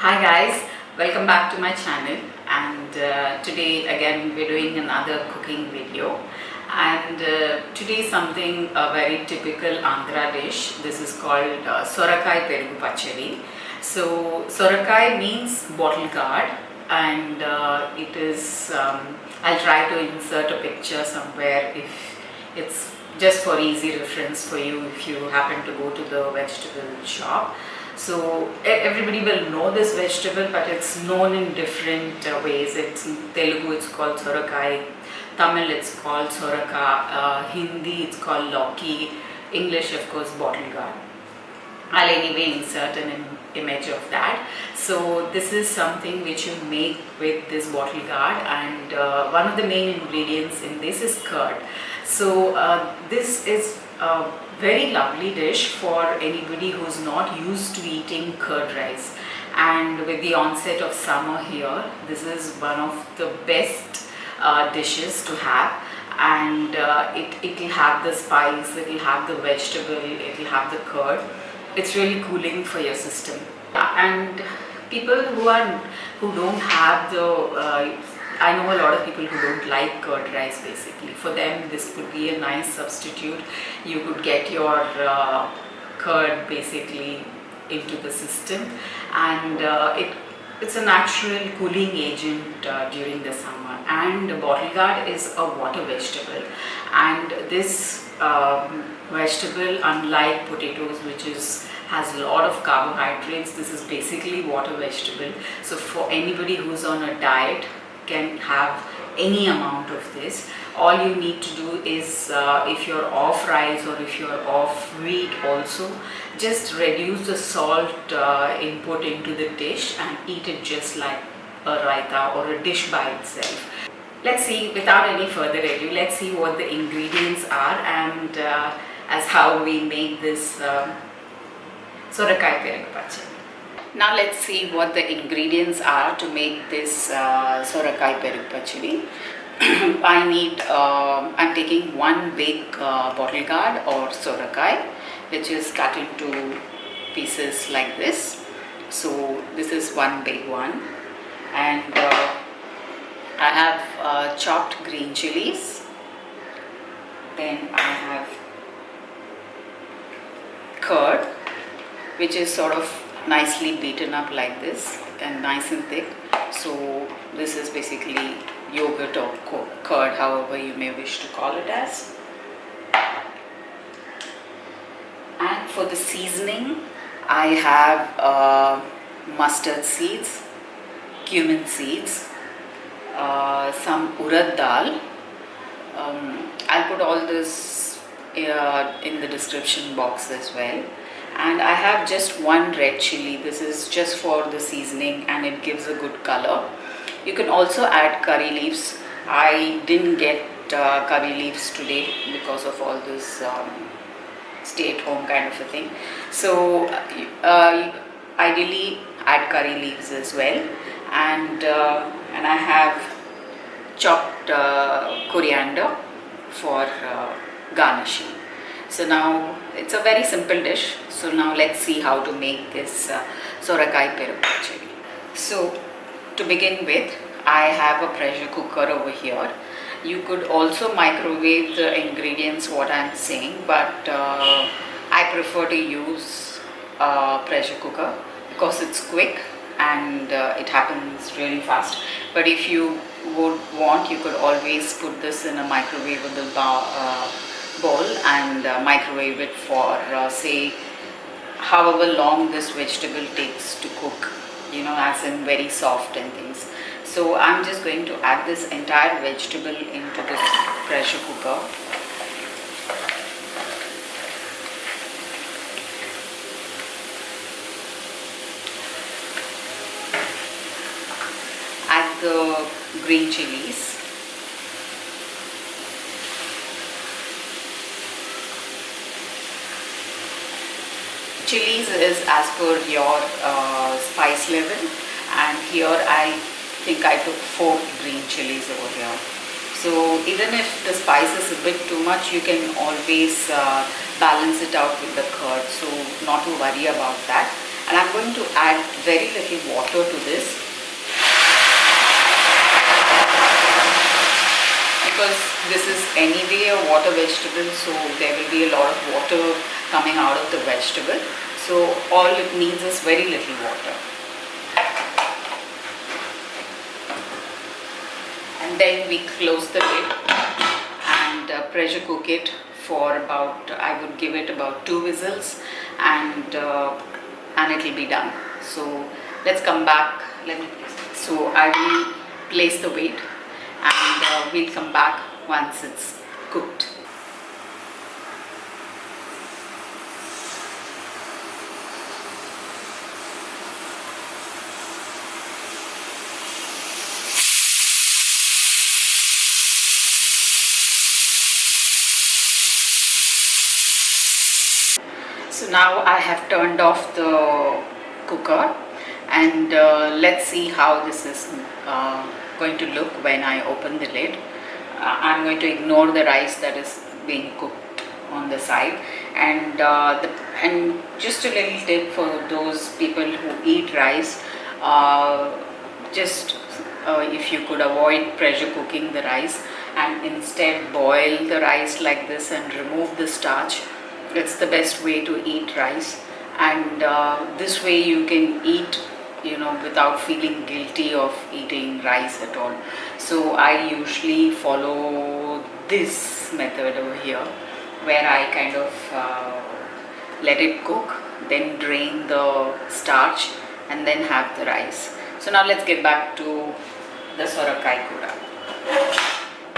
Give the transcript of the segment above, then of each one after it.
Hi guys, welcome back to my channel, and today again we're doing another cooking video, and today something very typical Andhra dish. This is called Sorakaya Perugu Pachadi. So Sorakaya means bottle gourd, and it is I'll try to insert a picture somewhere if it's just for easy reference for you if you happen to go to the vegetable shop. So everybody will know this vegetable, but it's known in different ways. It's in Telugu, it's called Sorakai. Tamil, it's called Soraka. Hindi, it's called Loki. English, of course, bottle gourd. I'll anyway insert an image of that. So this is something which you make with this bottle gourd, and one of the main ingredients in this is curd. So this is a very lovely dish for anybody who's not used to eating curd rice. And with the onset of summer here, this is one of the best dishes to have. And it will have the spice, it will have the vegetable, it will have the curd. It's really cooling for your system. And people who don't have the I know a lot of people who don't like curd rice basically. For them this could be a nice substitute. You could get your curd basically into the system, and it's a natural cooling agent during the summer. And bottle gourd is a water vegetable, and this vegetable, unlike potatoes which has a lot of carbohydrates, this is basically water vegetable. So for anybody who's on a diet can have any amount of this. All you need to do is if you're off rice or if you're off wheat also, just reduce the salt input into the dish and eat it just like a raita or a dish by itself. Let's see, without any further ado, let's see what the ingredients are and as how we make this Sorakaya Perugu Pachadi. Now let's see what the ingredients are to make this Sorakaya Perugu Pachadi. I'm taking one big bottle gourd or sorakai, which is cut into pieces like this. So this is one big one, and I have chopped green chilies. Then I have curd, which is sort of nicely beaten up like this and nice and thick. So this is basically yogurt or curd, however you may wish to call it as. And for the seasoning, I have mustard seeds, cumin seeds, some urad dal. I'll put all this in the description box as well. And I have just one red chili. This is just for the seasoning and it gives a good color. You can also add curry leaves. I didn't get curry leaves today because of all this stay at home kind of a thing. So ideally add curry leaves as well. And I have chopped coriander for garnishing. So now it's a very simple dish. So now let's see how to make this Sorakaya Perugu Pachadi. So to begin with, I have a pressure cooker over here. You could also microwave the ingredients, what I'm saying, but I prefer to use a pressure cooker because it's quick and it happens really fast. But if you would want, you could always put this in a microwavable bowl and microwave it for say however long this vegetable takes to cook, you know, as in very soft and things. So I'm just going to add this entire vegetable into this pressure cooker. Add the green chilies. Chilies is as per your spice level, and here I think I took 4 green chilies over here. So even if the spice is a bit too much, you can always balance it out with the curd, so not to worry about that. And I'm going to add very little water to this, because this is anyway a water vegetable, so there will be a lot of water coming out of the vegetable. So all it needs is very little water. And then we close the lid and pressure cook it for about, I would give it about 2 whistles, and it will be done. So let's come back. So I will place the weight, and we'll come back once it's cooked. So now I have turned off the cooker, and let's see how this is going to look when I open the lid. I'm going to ignore the rice that is being cooked on the side, and just a little tip for those people who eat rice, if you could avoid pressure cooking the rice and instead boil the rice like this and remove the starch. It's the best way to eat rice, and this way you can eat, without feeling guilty of eating rice at all. So I usually follow this method over here, where I kind of let it cook, then drain the starch, and then have the rice. So now let's get back to the Sorakaya kura.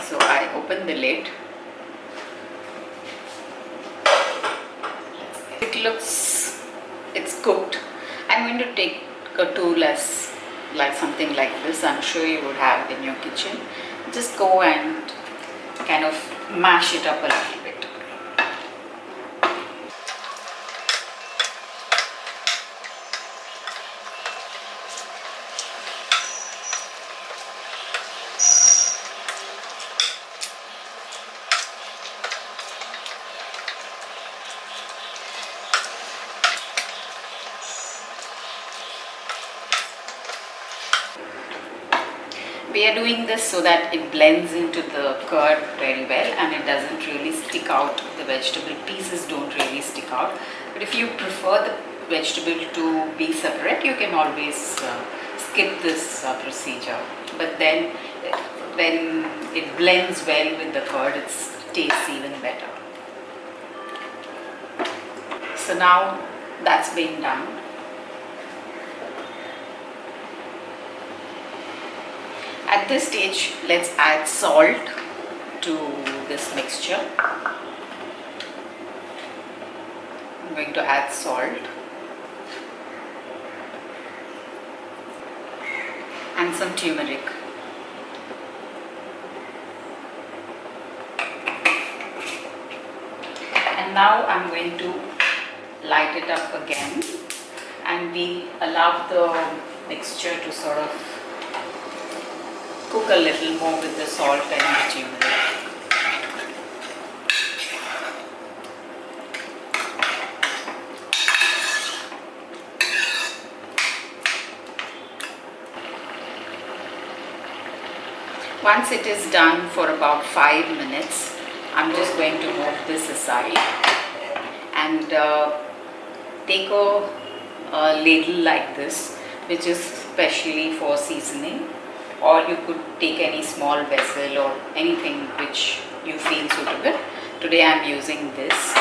So I open the lid. It's cooked. I'm going to take a tool like something like this. I'm sure you would have in your kitchen. Just go and kind of mash it up a little bit. We are doing this so that it blends into the curd very well, and it doesn't really stick out. The vegetable pieces don't really stick out. But if you prefer the vegetable to be separate, you can always skip this procedure. But then when it blends well with the curd, it tastes even better. So now that's been done. At this stage, let's add salt to this mixture. I'm going to add salt and some turmeric. And now I'm going to light it up again, and we allow the mixture to sort of cook a little more with the salt and the turmeric. Once it is done for about 5 minutes, I'm just going to move this aside and take a ladle like this, which is specially for seasoning. Or you could take any small vessel or anything which you feel suitable. Today I am using this.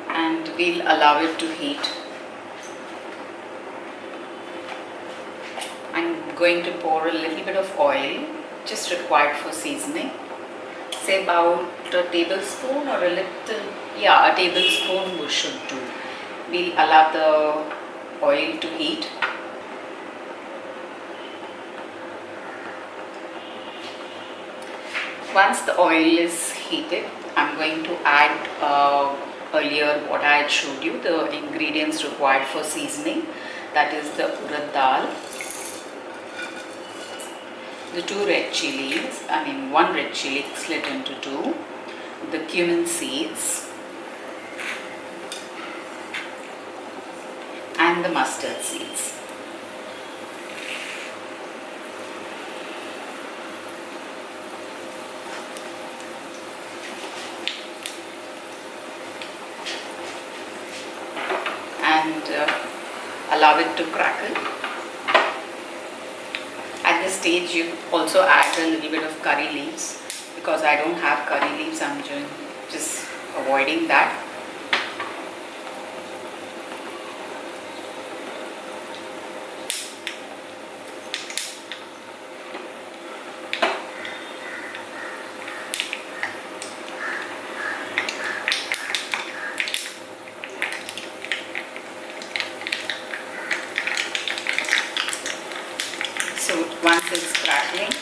And we'll allow it to heat. I'm going to pour a little bit of oil, just required for seasoning. Say about a tablespoon or a tablespoon should do. We'll allow the oil to heat. Once the oil is heated, I'm going to add earlier what I had showed you, the ingredients required for seasoning. That is the urad dal, the 2 red chilies, one red chili slit into 2, the cumin seeds and the mustard seeds. And allow it to crackle. At this stage you also add a little bit of curry leaves. Because I don't have curry leaves, I'm just avoiding that. So once it's crackling,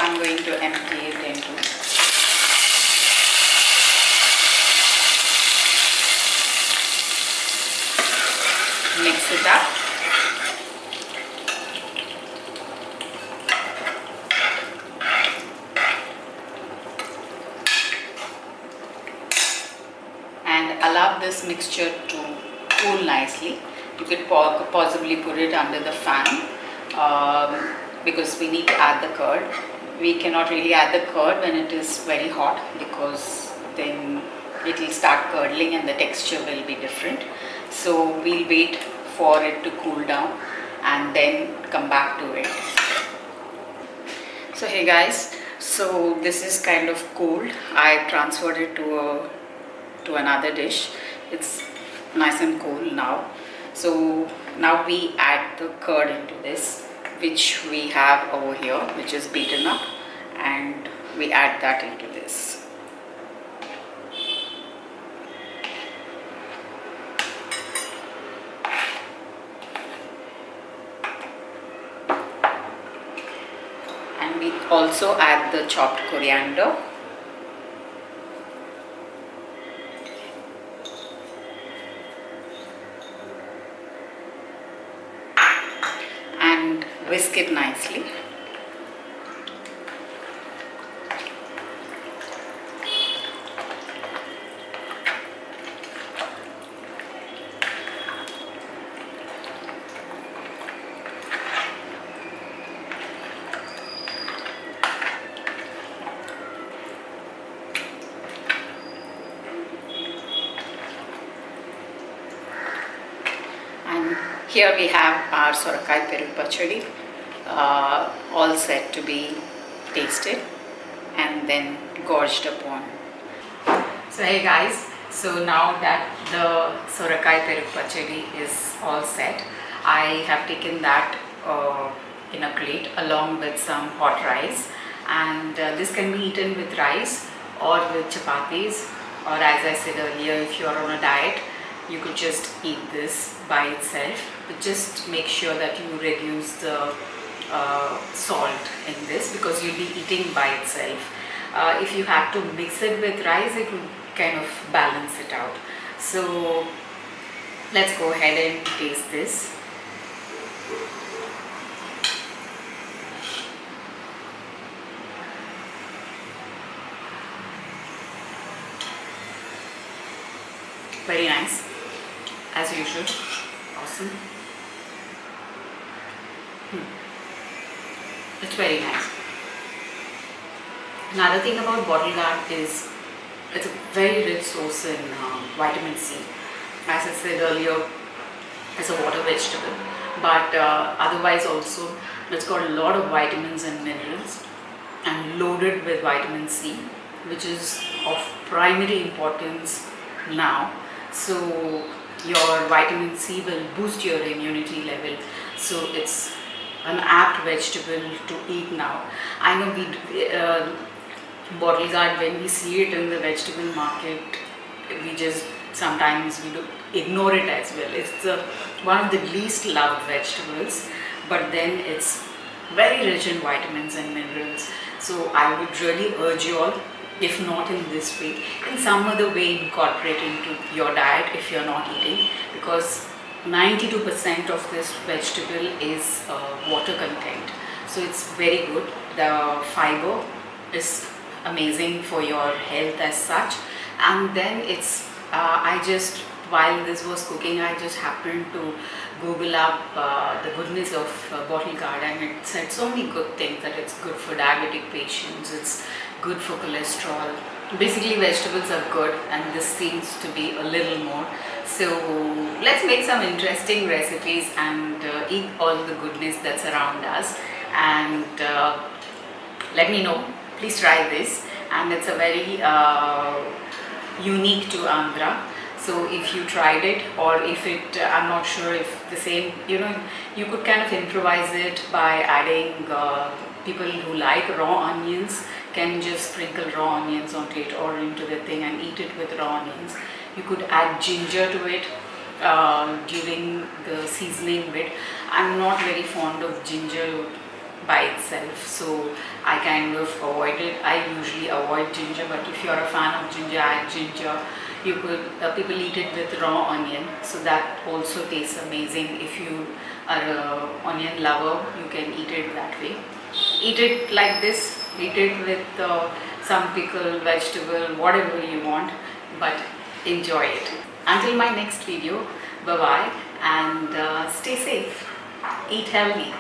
I'm going to empty it into mix it up. And allow this mixture to cool nicely. You could possibly put it under the fan because we need to add the curd. We cannot really add the curd when it is very hot because then it will start curdling and the texture will be different. So we'll wait for it to cool down and then come back to it. So hey guys, so this is kind of cooled. I transferred it to another dish. It's nice and cool now. So now we add the curd into this, which we have over here, which is beaten up, and we add that into this. And we also add the chopped coriander. And whisk it nicely. And here we have our Sorakaya Perugu Pachadi, all set to be tasted and then gorged upon. So hey guys, so now that the Sorakaya Perugu Pachadi is all set, I have taken that in a plate along with some hot rice, and this can be eaten with rice or with chapattis, or as I said earlier, if you are on a diet, you could just eat this by itself, but just make sure that you reduce the salt in this because you'll be eating by itself. If you have to mix it with rice, it would kind of balance it out. So let's go ahead and taste this. Very nice, as usual. Awesome. It's very nice. Another thing about bottle gourd is it's a very rich source in vitamin C. As I said earlier, it's a water vegetable, but otherwise also it's got a lot of vitamins and minerals and loaded with vitamin C, which is of primary importance now. So your vitamin C will boost your immunity level. So it's an apt vegetable to eat now. I know we bottle gourd, when we see it in the vegetable market, we just sometimes we do ignore it as well. It's one of the least loved vegetables, but then it's very rich in vitamins and minerals. So I would really urge you all, if not in this way, in some other way incorporate into your diet if you're not eating, because 92% of this vegetable is water content. So it's very good. The fiber is amazing for your health as such. And then it's I just, while this was cooking, I just happened to Google up the goodness of bottle gourd, and it said so many good things, that it's good for diabetic patients, it's good for cholesterol. Basically vegetables are good, and this seems to be a little more. So let's make some interesting recipes and eat all the goodness that's around us. And let me know, please try this. And it's a very unique to Andhra. So if you tried it, or if it, I'm not sure if the same, you could kind of improvise it by adding, people who like raw onions can just sprinkle raw onions onto it or into the thing and eat it with raw onions. You could add ginger to it during the seasoning bit. I'm not very fond of ginger by itself, so I kind of avoid it. I usually avoid ginger, but if you're a fan of ginger, add ginger. You could, people eat it with raw onion, so that also tastes amazing. If you are an onion lover, you can eat it that way. Eat it like this, eat it with some pickle, vegetable, whatever you want, but enjoy it. Until my next video, bye bye, and stay safe, eat healthy.